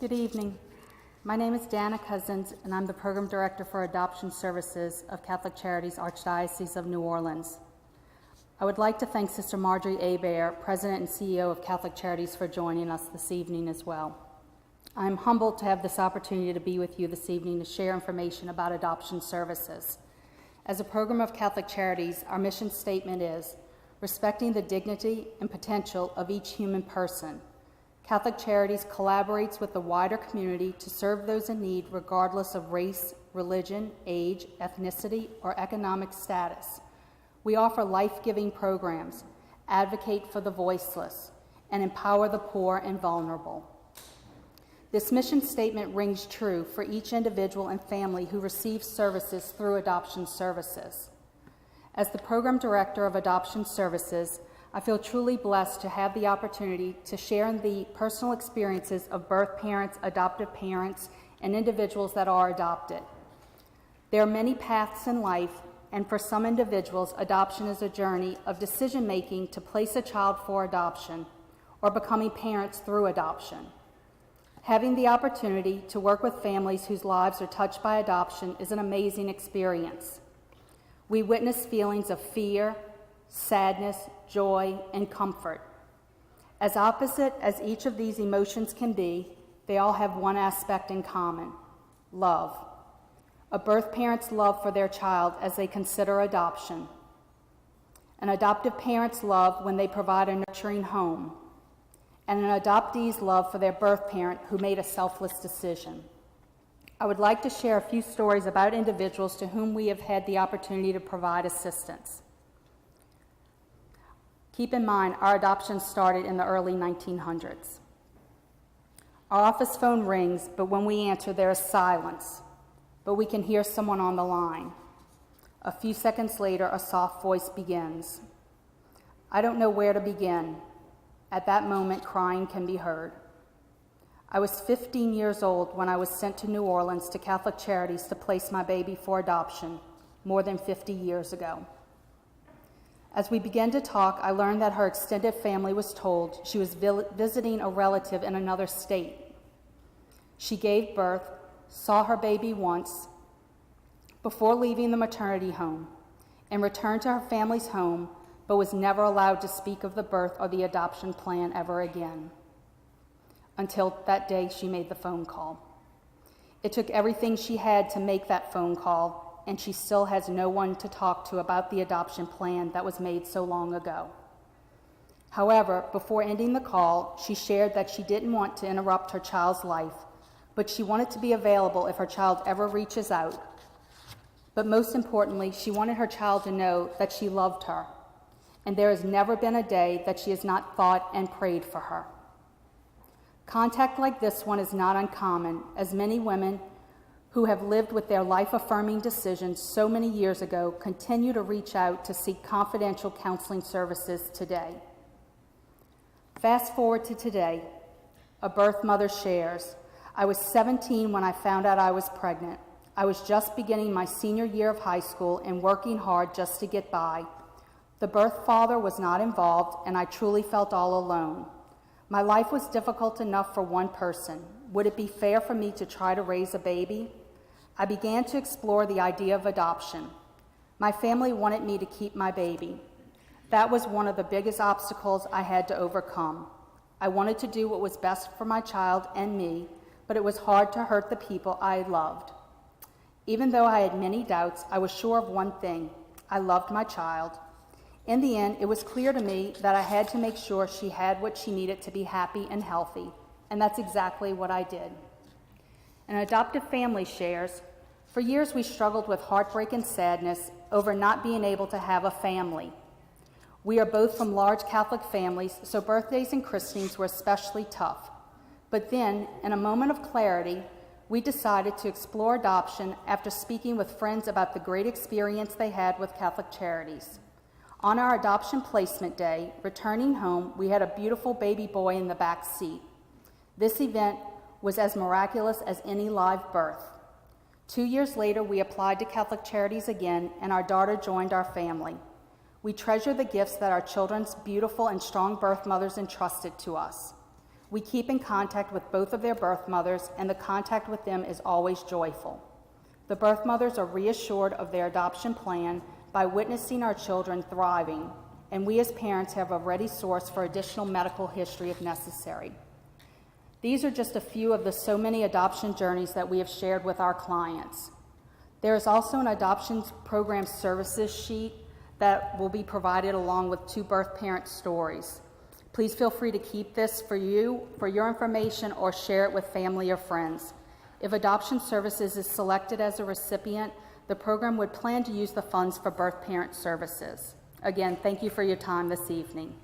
Good evening. My name is Dana Cousins, and I'm the Program Director for Adoption Services of Catholic Charities, Archdiocese of New Orleans. I would like to thank Sister Marjorie Abear, President and CEO of Catholic Charities, for joining us this evening as well. I'm humbled to have this opportunity to be with you this evening to share information about adoption services. As a program of Catholic Charities, our mission statement is, respecting the dignity and potential of each human person. Catholic Charities collaborates with the wider community to serve those in need regardless of race, religion, age, ethnicity, or economic status. We offer life-giving programs, advocate for the voiceless, and empower the poor and vulnerable. This mission statement rings true for each individual and family who receives services through adoption services. As the Program Director of Adoption Services, I feel truly blessed to have the opportunity to share in the personal experiences of birth parents, adoptive parents, and individuals that are adopted. There are many paths in life, and for some individuals, adoption is a journey of decision-making to place a child for adoption or becoming parents through adoption. Having the opportunity to work with families whose lives are touched by adoption is an amazing experience. We witness feelings of fear, sadness, joy, and comfort. As opposite as each of these emotions can be, they all have one aspect in common: love. A birth parent's love for their child as they consider adoption. An adoptive parent's love when they provide a nurturing home. And an adoptee's love for their birth parent who made a selfless decision. I would like to share a few stories about individuals to whom we have had the opportunity to provide assistance. Keep in mind, our adoption started in the early 1900s. Our office phone rings, but when we answer, there is silence, but we can hear someone on the line. A few seconds later, a soft voice begins. I don't know where to begin. At that moment, crying can be heard. I was 15 years old when I was sent to New Orleans to Catholic Charities to place my baby for adoption more than 50 years ago. As we began to talk, I learned that her extended family was told she was visiting a relative in another state. She gave birth, saw her baby once before leaving the maternity home, and returned to her family's home, but was never allowed to speak of the birth or the adoption plan ever again. Until that day she made the phone call. It took everything she had to make that phone call, and she still has no one to talk to about the adoption plan that was made so long ago. However, before ending the call, she shared that she didn't want to interrupt her child's life, but she wanted to be available if her child ever reaches out. But most importantly, she wanted her child to know that she loved her, and there has never been a day that she has not thought and prayed for her. Contact like this one is not uncommon, as many women who have lived with their life-affirming decisions so many years ago continue to reach out to seek confidential counseling services today. Fast forward to today, a birth mother shares, I was 17 when I found out I was pregnant. I was just beginning my senior year of high school and working hard just to get by. The birth father was not involved, and I truly felt all alone. My life was difficult enough for one person. Would it be fair for me to try to raise a baby? I began to explore the idea of adoption. My family wanted me to keep my baby. That was one of the biggest obstacles I had to overcome. I wanted to do what was best for my child and me, but it was hard to hurt the people I loved. Even though I had many doubts, I was sure of one thing: I loved my child. In the end, it was clear to me that I had to make sure she had what she needed to be happy and healthy, and that's exactly what I did. An adoptive family shares, for years we struggled with heartbreak and sadness over not being able to have a family. We are both from large Catholic families, so birthdays and christenings were especially tough. But then, in a moment of clarity, we decided to explore adoption after speaking with friends about the great experience they had with Catholic Charities. On our adoption placement day, returning home, we had a beautiful baby boy in the back seat. This event was as miraculous as any live birth. 2 years later, we applied to Catholic Charities again, and our daughter joined our family. We treasure the gifts that our children's beautiful and strong birth mothers entrusted to us. We keep in contact with both of their birth mothers, and the contact with them is always joyful. The birth mothers are reassured of their adoption plan by witnessing our children thriving, and we as parents have a ready source for additional medical history if necessary. These are just a few of the so many adoption journeys that we have shared with our clients. There is also an adoption program services sheet that will be provided along with 2 birth parent stories. Please feel free to keep this for your information, or share it with family or friends. If Adoption Services is selected as a recipient, the program would plan to use the funds for birth parent services. Again, thank you for your time this evening.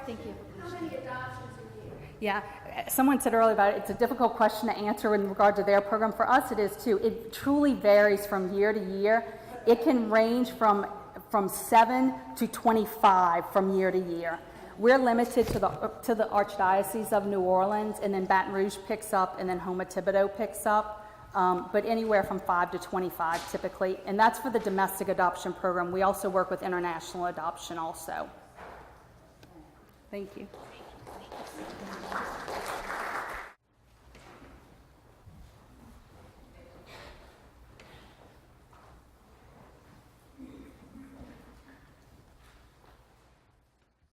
Thank you. How many adoptions a year? Yeah, someone said earlier about it, it's a difficult question to answer in regard to their program. For us, it is too. It truly varies from year to year. It can range from 7 to 25 from year to year. We're limited to the Archdiocese of New Orleans, and then Baton Rouge picks up, and then Houma Thibodeau picks up, but anywhere from 5 to 25 typically, and that's for the domestic adoption program. We also work with international adoption also. Thank you.